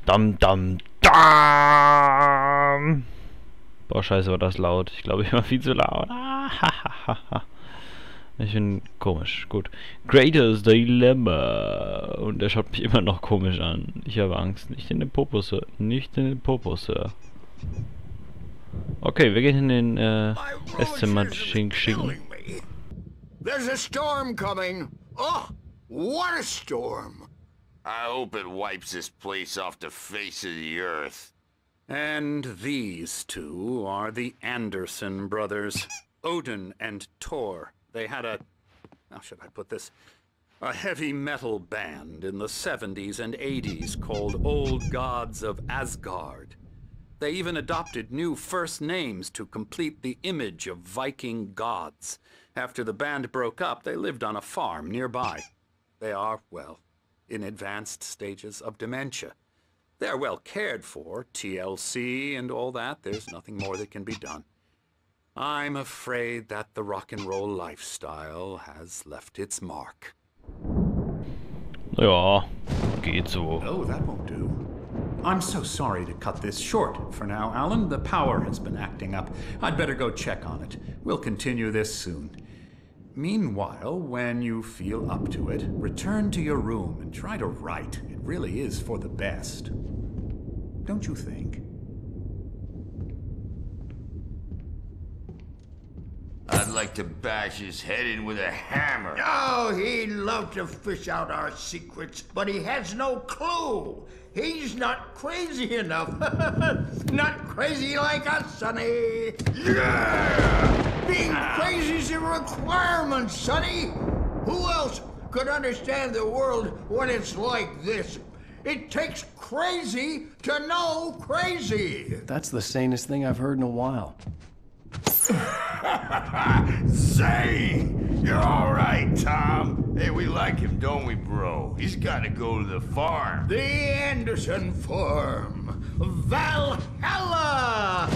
Dam, dam, dam. Boah, scheiße, war das laut. Ich glaube, ich war viel zu laut. Ich bin komisch. Gut. Greatest Dilemma. Und er schaut mich immer noch komisch an. Ich habe Angst. Nicht in den Popo, Sir. Nicht in den Popo, Sir. Okay, wir gehen in den Esszimmer. Schink. There's a storm coming. Oh, what a storm. I hope it wipes this place off the face of the earth. And these two are the Anderson brothers, Odin and Thor. They had a, how should I put this, a heavy metal band in the 70s and 80s called Old Gods of Asgard. They even adopted new first names to complete the image of Viking gods. After the band broke up, they lived on a farm nearby. They are, well, in advanced stages of dementia. They're well cared for, TLC and all that. There's nothing more that can be done. I'm afraid that the rock and roll lifestyle has left its mark. Ja, geht so. Oh, that won't do. I'm so sorry to cut this short for now, Alan. The power has been acting up. I'd better go check on it. We'll continue this soon. Meanwhile, when you feel up to it, return to your room and try to write. It really is for the best. Don't you think? I'd like to bash his head in with a hammer. Oh, he'd love to fish out our secrets, but he has no clue. He's not crazy enough. Not crazy like us, Sonny. Yeah! Being crazy's a requirement, Sonny. Who else could understand the world when it's like this? It takes crazy to know crazy. That's the sanest thing I've heard in a while. Zane! You're alright, Tom. Hey, we like him, don't we, bro? He's gotta go to the farm. The Anderson Farm. Valhalla!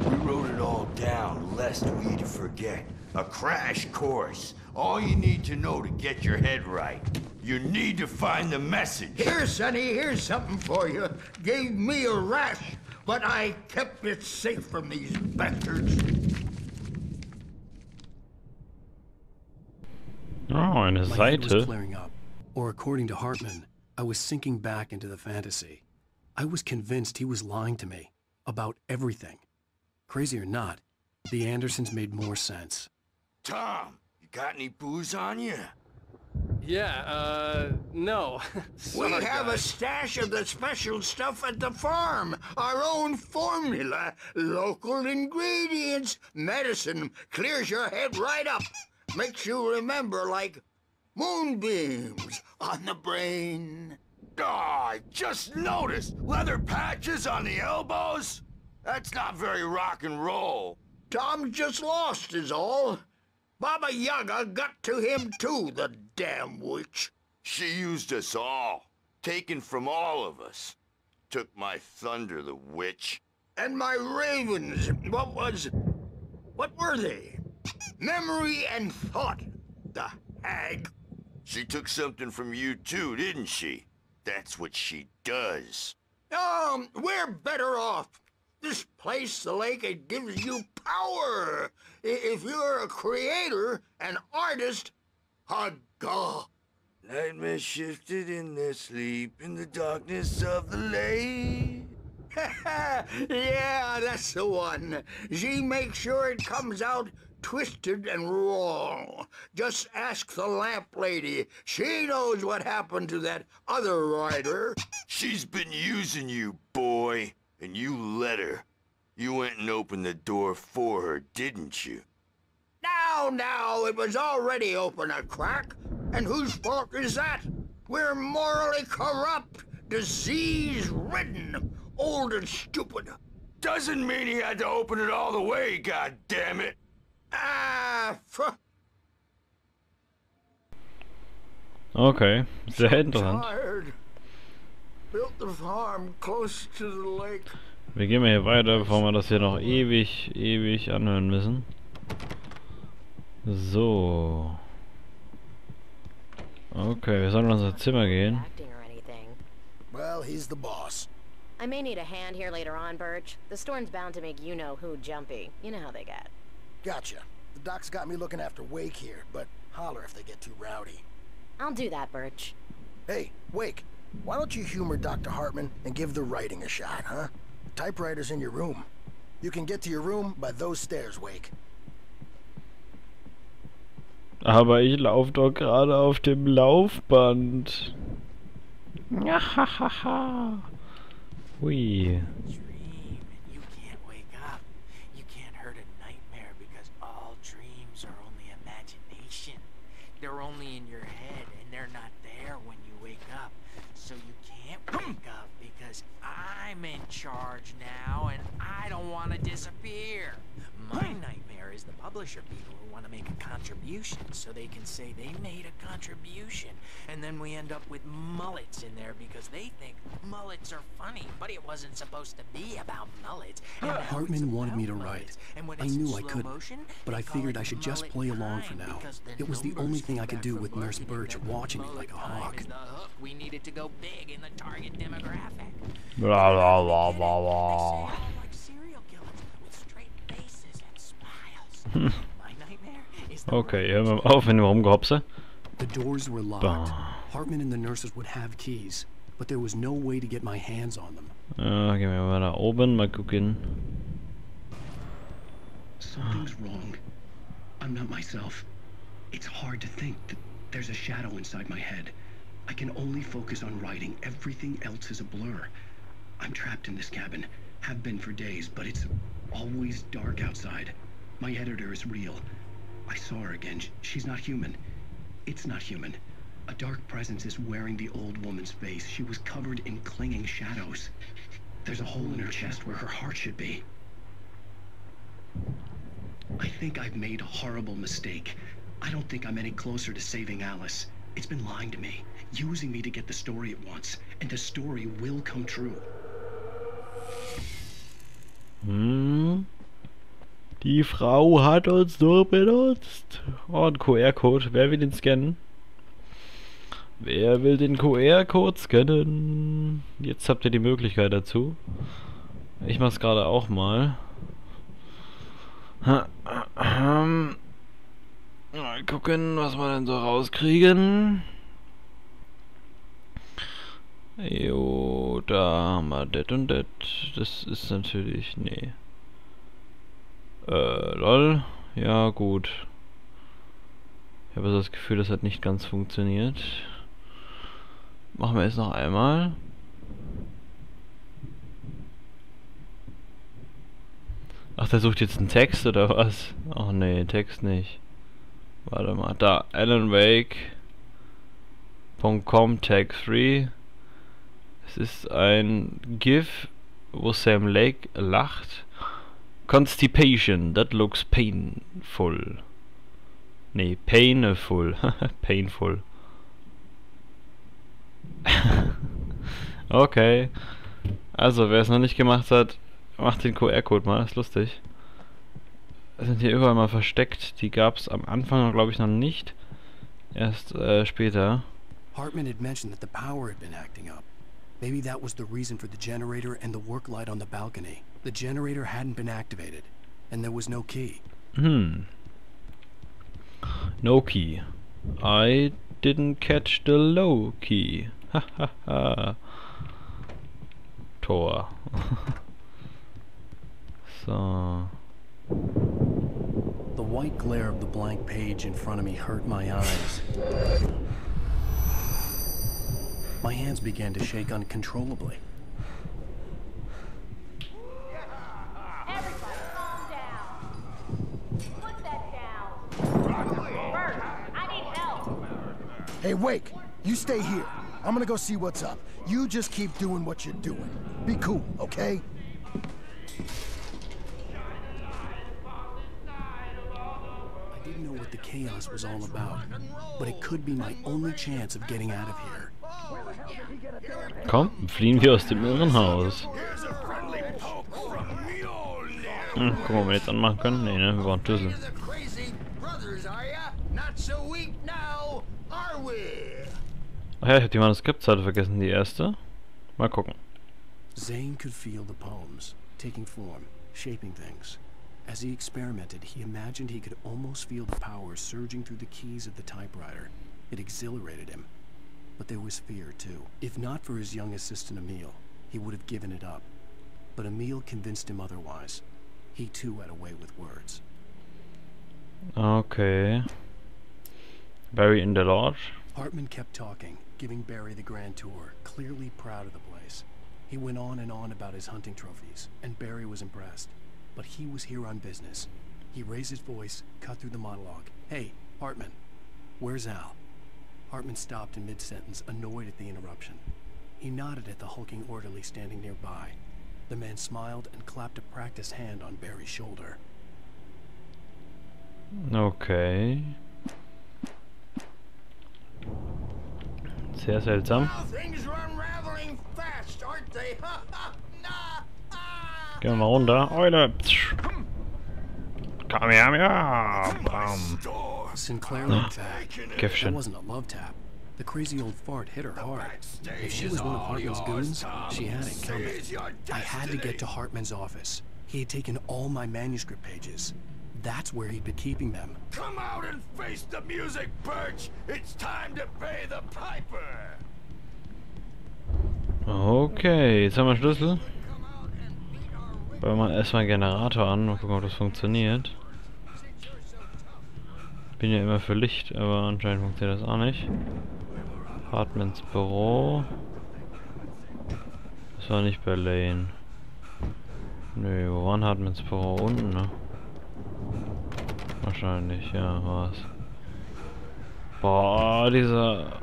We wrote it all down, lest we'd forget. A crash course. All you need to know to get your head right. You need to find the message. Here, Sonny, here's something for you. Gave me a rash, but I kept it safe from these bastards. Oh, eine My head was Seite. flaring up, or according to Hartman, I was sinking back into the fantasy. I was convinced he was lying to me about everything. Crazy or not, the Andersons made more sense. Tom, you got any booze on you? Yeah, no. We have a stash of the special stuff at the farm. Our own formula. Local ingredients. Medicine clears your head right up. Makes you remember like moonbeams on the brain. Oh, I just noticed. Leather patches on the elbows? That's not very rock and roll. Tom just lost is all. Baba Yaga got to him too, the damn witch. She used us all. Taken from all of us. Took my thunder, the witch. And my ravens, what were they? Memory and thought, the hag. She took something from you too, didn't she? That's what she does. We're better off. This place, the lake, it gives you power. If you're a creator, an artist, a god. Nightmare shifted in their sleep in the darkness of the lake. Yeah, that's the one. She makes sure it comes out twisted and wrong. Just ask the lamp lady. She knows what happened to that other writer. She's been using you, boy, and you let her. You went and opened the door for her, didn't you? Now, it was already open a crack. And whose fault is that? We're morally corrupt, disease-ridden, old and stupid. Doesn't mean he had to open it all the way, goddammit. Okay, sehr interessant. Tired. Built the farm close to the lake. Wir gehen mal hier weiter, bevor wir das hier noch ewig anhören müssen. So. Okay, wir sollen in unser Zimmer gehen. Well, he's the boss. I may need a hand here later on, Birch. The storm's bound to make you-know-who jumpy. You know how they get. Gotcha. The doc's got me looking after Wake here, but holler if they get too rowdy. I'll do that, Birch. Hey, Wake, why don't you humor Dr. Hartman and give the writing a shot, huh? The typewriter's in your room. You can get to your room by those stairs, Wake. Aber ich laufe doch gerade auf dem Laufband. Hahaha. Hui. Dream and you can't wake up. You can't hurt a nightmare because all dreams are only imagination. They're only in your head and they're not there when you wake up. So you can't wake up because I'm in charge now and I don't want to disappear. My nightmare is the publisher people who want to make a contribution so they can say they made a contribution. And then we end up with mullets in there because they think mullets are funny, but it wasn't supposed to be about mullets. Hartman wanted me to write. I knew I couldn't, but I figured I should just play along for now. It was the only thing I could do with Nurse Birch watching me like a hawk. We needed to go big in the target demographic. Blah, blah, blah, blah, blah. Okay, hören wir auf, wenn wir rumgehopse. The doors were locked. Hartman and the nurses would have keys, but there was no way to get my hands on them. Gehen wir mal da oben, mal gucken. Something's wrong. I'm not myself. It's hard to think that there's a shadow inside my head. I can only focus on writing. Everything else is a blur. I'm trapped in this cabin. Have been for days, but it's always dark outside. My editor is real. I saw her again. She's not human. It's not human. A dark presence is wearing the old woman's face. She was covered in clinging shadows. There's a hole in her chest where her heart should be. I think I've made a horrible mistake. I don't think I'm any closer to saving Alice. It's been lying to me, using me to get the story it wants, and the story will come true. Die Frau hat uns nur benutzt. Oh, ein QR-Code. Wer will den scannen? Wer will den QR-Code scannen? Jetzt habt ihr die Möglichkeit dazu. Ich mach's gerade auch mal. Mal gucken, was wir denn so rauskriegen. Jo, da haben wir das und das. Das ist natürlich... Nee. Lol. Ja, gut. Ich habe das Gefühl, das hat nicht ganz funktioniert. Machen wir es noch einmal. Ach, der sucht jetzt einen Text oder was? Ach nee, Text nicht. Warte mal, da. alanwake.com Tag 3. Es ist ein GIF, wo Sam Lake lacht. Constipation, that looks painful. Nee, painful. Painful. Okay. Also, wer es noch nicht gemacht hat, macht den QR-Code mal, ist lustig. Sind hier überall mal versteckt. Die gab es am Anfang, glaube ich, noch nicht. Erst später. Hartman had mentioned that the power had been acting up. Maybe that was the reason for the generator and the work light on the balcony. The generator hadn't been activated, and there was no key. No key. I didn't catch the low key. Ha ha ha. Tor. So. The white glare of the blank page in front of me hurt my eyes. My hands began to shake uncontrollably. Everybody calm down. Put that down. Bert, I need help. Hey, Wake, you stay here. I'm gonna go see what's up. You just keep doing what you're doing. Be cool, okay? I didn't know what the chaos was all about, but it could be my only chance of getting out of here. Komm, fliehen wir aus dem Irrenhaus. Gucken, ob wir jetzt anmachen können. Nee, ne, wir brauchen Schlüssel. Ach ja, ich hab die Manuskriptseite vergessen, die erste. Mal gucken. Zane could feel the poems, taking form, shaping things. As he experimented, he imagined he could almost feel the power surging through the keys of the typewriter. It exhilarated him. But there was fear, too. If not for his young assistant Emil, he would have given it up. But Emil convinced him otherwise. He, too, had a way with words. Okay. Barry in the lodge. Hartman kept talking, giving Barry the grand tour, clearly proud of the place. He went on and on about his hunting trophies, and Barry was impressed. But he was here on business. He raised his voice, cut through the monologue. Hey, Hartman, where's Al? Hartman stopped in mid-sentence, annoyed at the interruption. He nodded at the hulking orderly standing nearby. The man smiled and clapped a practiced hand on Barry's shoulder. Okay. Sehr seltsam. Well, things are unraveling fast, aren't they? Gehen wir mal runter. Eule. Komm her. Bam. Sinclair like that. Käffchen. That wasn't a love tap. The crazy old fart hit her hard. If she was one of Hartman's goons, she had it coming. I had to get to Hartman's office. He had taken all my manuscript pages. That's where he'd been keeping them. Come out and face the music, Birch! It's time to pay the piper! Okay, jetzt haben wir Schlüssel. Wollen wir mal erstmal einen Generator an und gucken, ob das funktioniert. Bin ja immer für Licht, aber anscheinend funktioniert das auch nicht. Hartmans Büro. Das war nicht bei Lane. Nö, wo war Hartmans Büro? Unten, ne? Wahrscheinlich, ja, war's. Boah, dieser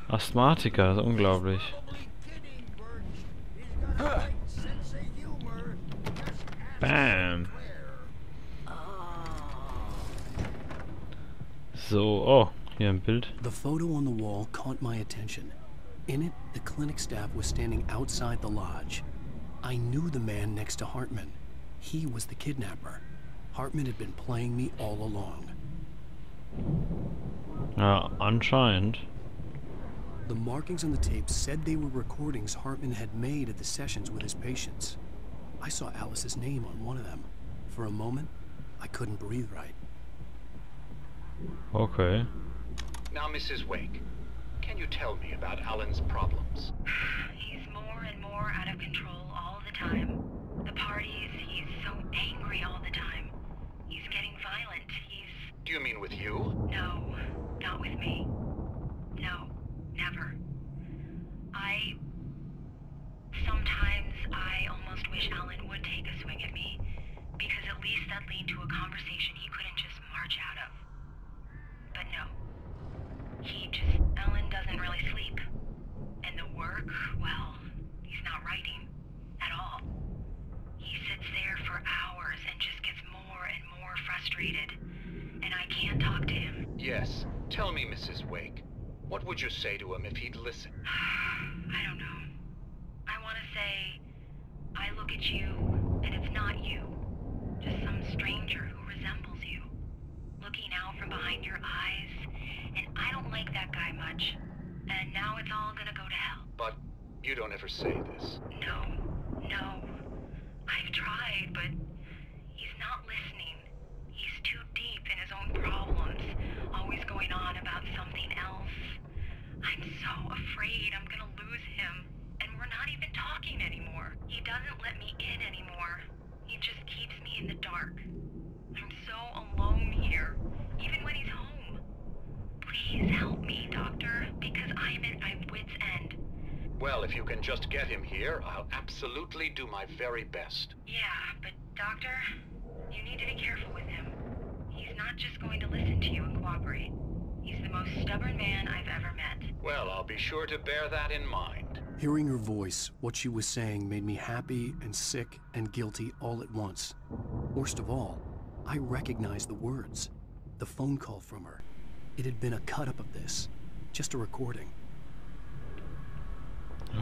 Asthmatiker, das ist unglaublich. Bam! So, oh, hier ein Bild. The photo on the wall caught my attention. In it, the clinic staff was standing outside the lodge. I knew the man next to Hartman. He was the kidnapper. Hartman had been playing me all along. Ja, anscheinend. The markings on the tape said they were recordings Hartman had made at the sessions with his patients. I saw Alice's name on one of them. For a moment, I couldn't breathe right. Okay. Now, Mrs. Wake, can you tell me about Alan's problems? He's more and more out of control all the time. The parties, he's so angry all the time. He's getting violent. Do you mean with you? No, not with me. No, never. Sometimes I almost wish Alan would take a swing at me, because at least that lead to a conversation he couldn't just march out of. But no. Alan doesn't really sleep. And the work, well, he's not writing at all. He sits there for hours and just gets more and more frustrated. And I can't talk to him. Yes. Tell me, Mrs. Wake, what would you say to him if he'd listen? I don't know. I want to say, I look at you, and it's not you. Just some stranger who resembles you. Looking out from behind your eyes, and I don't like that guy much. And now it's all gonna go to hell. But you don't ever say this. No. I've tried, but he's not listening. He's too deep in his own problems, always going on about something else. I'm so afraid I'm gonna lose him, and we're not even talking anymore. He doesn't let me in anymore. He just keeps me in the dark. I'm so alone here, even when he's home. Please help me, Doctor, because I'm at my wit's end. Well, if you can just get him here, I'll absolutely do my very best. Yeah, but Doctor, you need to be careful with him. He's not just going to listen to you and cooperate. He's the most stubborn man I've ever met. Well, I'll be sure to bear that in mind. Hearing her voice, what she was saying made me happy and sick and guilty all at once. Worst of all, I recognized the words. The phone call from her. It had been a cut-up of this. Just a recording.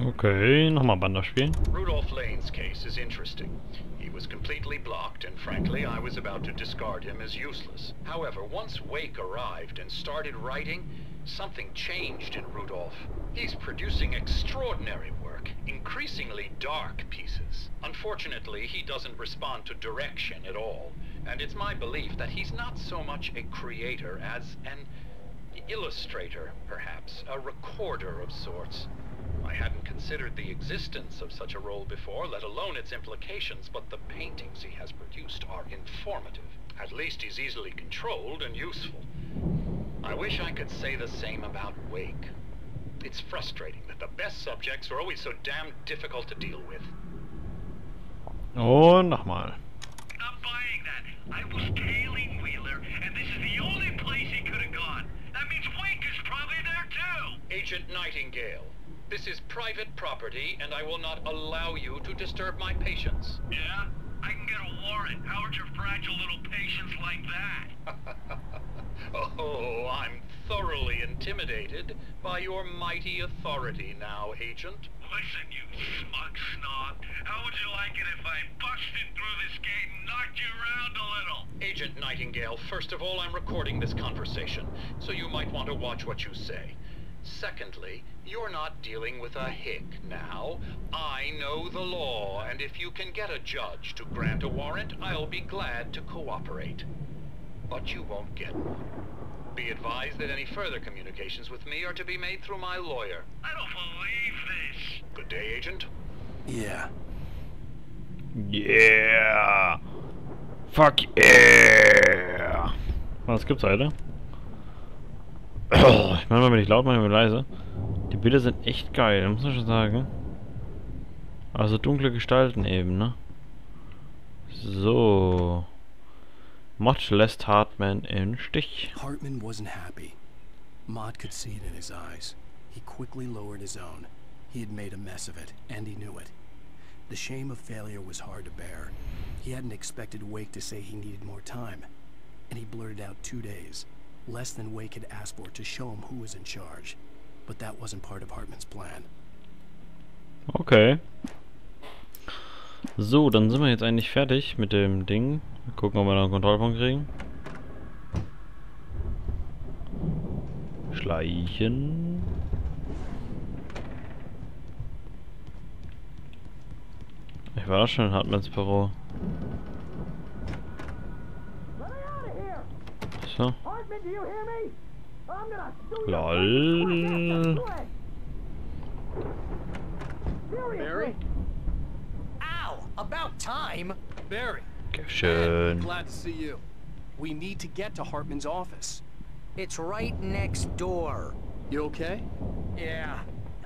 Okay, nochmal Band spielen. Rudolph Lane's case is interesting. He was completely blocked, and frankly, I was about to discard him as useless. However, once Wake arrived and started writing, Something changed in Rudolph. He's producing extraordinary work, increasingly dark pieces. Unfortunately, he doesn't respond to direction at all, and it's my belief that he's not so much a creator as an illustrator, perhaps, a recorder of sorts. I hadn't considered the existence of such a role before, let alone its implications, but the paintings he has produced are informative. At least he's easily controlled and useful. I wish I could say the same about Wake. It's frustrating that the best subjects are always so damn difficult to deal with. Und nochmal. Not buying that. I was tailing Wheeler, and this is the only place he could have gone. That means Wake is probably there too. Agent Nightingale, this is private property, and I will not allow you to disturb my patients. Yeah? I can get a warrant. Howard your fragile little patience like that? Oh, I'm thoroughly intimidated by your mighty authority now, Agent. Listen, you smug snob. How would you like it if I busted through this gate and knocked you around a little? Agent Nightingale, first of all, I'm recording this conversation, so you might want to watch what you say. Secondly, you're not dealing with a hick now. I know the law, and if you can get a judge to grant a warrant, I'll be glad to cooperate. But you won't get one. Be advised that any further communications with me are to be made through my lawyer. I don't believe this. Good day, Agent. Yeah. Yeah. Fuck yeah. Was gibt's, Alter? Ich meine, wenn ich laut, manchmal leise. Die Bilder sind echt geil, muss man schon sagen. Also dunkle Gestalten eben, ne? So. Much lässt Hartman im Stich. Hartman wasn't happy. Maud could see it in his eyes. He quickly lowered his own. He had made a mess of it, and he knew it. The shame of failure was hard to bear. He hadn't expected Wake to say he needed more time. And he blurted out 2 days. Less than Wake had asked for to show him who was in charge. But that wasn't part of Hartman's plan. Okay. So, dann sind wir jetzt eigentlich fertig mit dem Ding. Mal gucken, ob wir noch einen Kontrollpunkt kriegen. Schleichen. Ich war schon in Hartmans Büro. So. LOL. Barry? Ow! About time! Barry! Schön. Glad to see you. We need to get to Hartman's office. It's right next door. You okay? Yeah.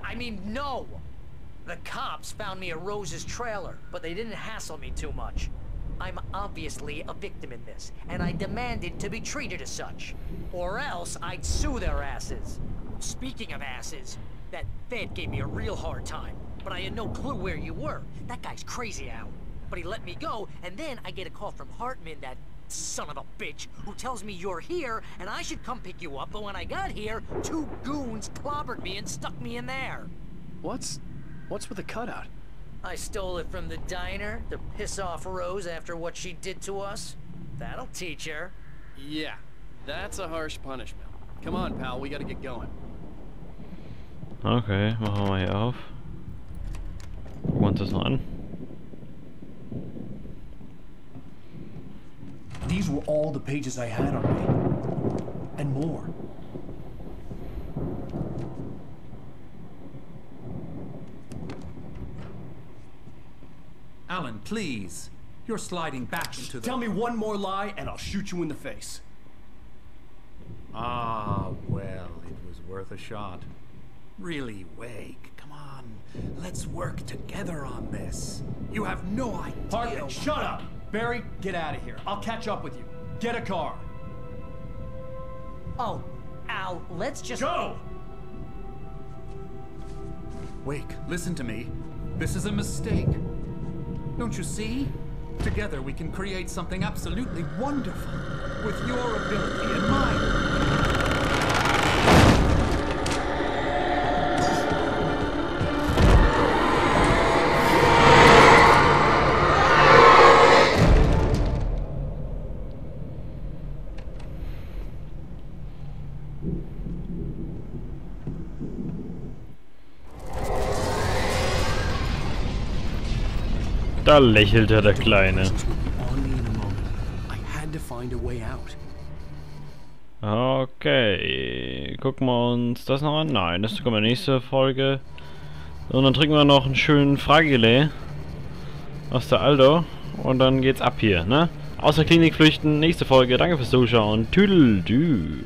I mean, no! The cops found me at Rose's trailer, but they didn't hassle me too much. I'm obviously a victim in this, and I demanded to be treated as such. Or else I'd sue their asses. Speaking of asses, that Fed gave me a real hard time, but I had no clue where you were. That guy's crazy, Al. But he let me go, and then I get a call from Hartman, that son of a bitch, who tells me you're here, and I should come pick you up, but when I got here, 2 goons clobbered me and stuck me in there. What's with the cutout? I stole it from the diner to piss off Rose after what she did to us. That'll teach her. Yeah, that's a harsh punishment. Come on, pal, we gotta get going. Okay, machen wir mal hier auf. Gucken wir uns das noch an. These were all the pages I had on me. And more. Alan, please. You're sliding back into the... Tell me one more lie and I'll shoot you in the face. Ah, well, it was worth a shot. Really, Wake, come on. Let's work together on this. You have no idea... Hartman, shut up! Barry, get out of here. I'll catch up with you. Get a car. Oh, Al, let's just... Go! Wake, listen to me. This is a mistake. Don't you see? Together we can create something absolutely wonderful. With your ability and mine. Da lächelte der Kleine. Okay, gucken wir uns das noch an. Nein, das kommt in der nächsten Folge. Und dann trinken wir noch einen schönen Fragile aus der Aldo. Und dann geht's ab hier, ne? Aus der Klinik flüchten, nächste Folge. Danke fürs Zuschauen. Tüdelü.